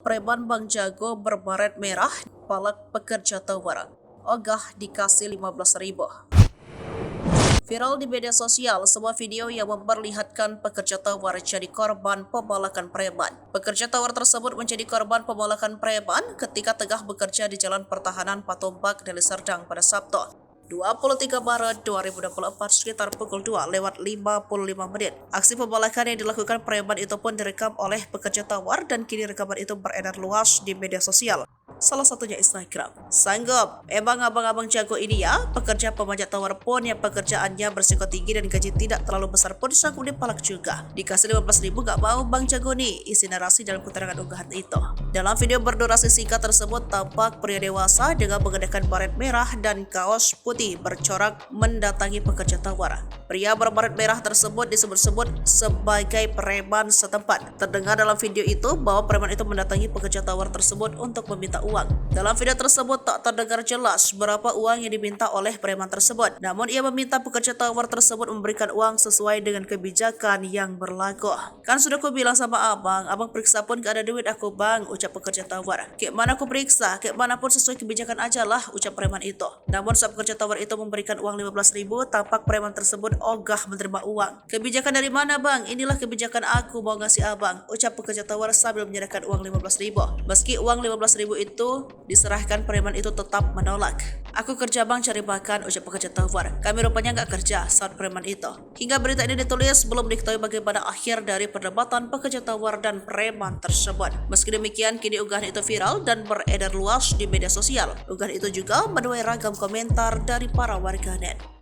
preman Bang Jago berbaret merah, palak pekerja tawar. Ogah dikasih 15.000. Viral di media sosial sebuah video yang memperlihatkan pekerja tawar jadi korban pembalakan preman. Pekerja tawar tersebut menjadi korban pembalakan preman ketika tengah bekerja di Jalan Pertahanan Patombak, Deli Serdang pada Sabtu 23 Maret 2024 sekitar pukul 2:55 menit. Aksi pembalakan yang dilakukan preman itu pun direkam oleh pekerja tawar dan kini rekaman itu beredar luas di media sosial. Salah satunya Instagram. Sanggup, emang abang-abang jago ini ya, pekerja pemanjat tawar pun yang pekerjaannya berisiko tinggi dan gaji tidak terlalu besar pun sanggup dipalak juga. Dikasih 15.000 gak mau Bang Jago nih, isi narasi dalam keterangan unggahan itu. Dalam video berdurasi singkat tersebut tampak pria dewasa dengan mengenakan baret merah dan kaos putih bercorak mendatangi pekerja tawar. Pria berbaret merah tersebut disebut-sebut sebagai preman setempat. Terdengar dalam video itu bahwa preman itu mendatangi pekerja tawar tersebut untuk meminta uang. Dalam video tersebut tak terdengar jelas berapa uang yang diminta oleh preman tersebut. Namun ia meminta pekerja tawar tersebut memberikan uang sesuai dengan kebijakan yang berlaku. Kan sudah aku bilang sama abang periksa pun gak ada duit aku bang, ucap pekerja tawar. Kayak mana aku periksa, kayak mana pun sesuai kebijakan aja lah, ucap preman itu. Namun saat pekerja tawar itu memberikan uang 15.000, tampak preman tersebut ogah menerima uang. Kebijakan dari mana bang? Inilah kebijakan aku mau ngasih abang, ucap pekerja tawar sambil menyerahkan uang 15.000. Meski uang 15.000 itu diserahkan, preman itu tetap menolak. Aku kerja bang cari makan, ucap pekerja tawar. Kami rupanya nggak kerja, saat preman itu. Hingga berita ini ditulis belum diketahui bagaimana akhir dari perdebatan pekerja tawar dan preman tersebut. Meski demikian kini unggahan itu viral dan beredar luas di media sosial. Unggahan itu juga menuai ragam komentar dari para warganet.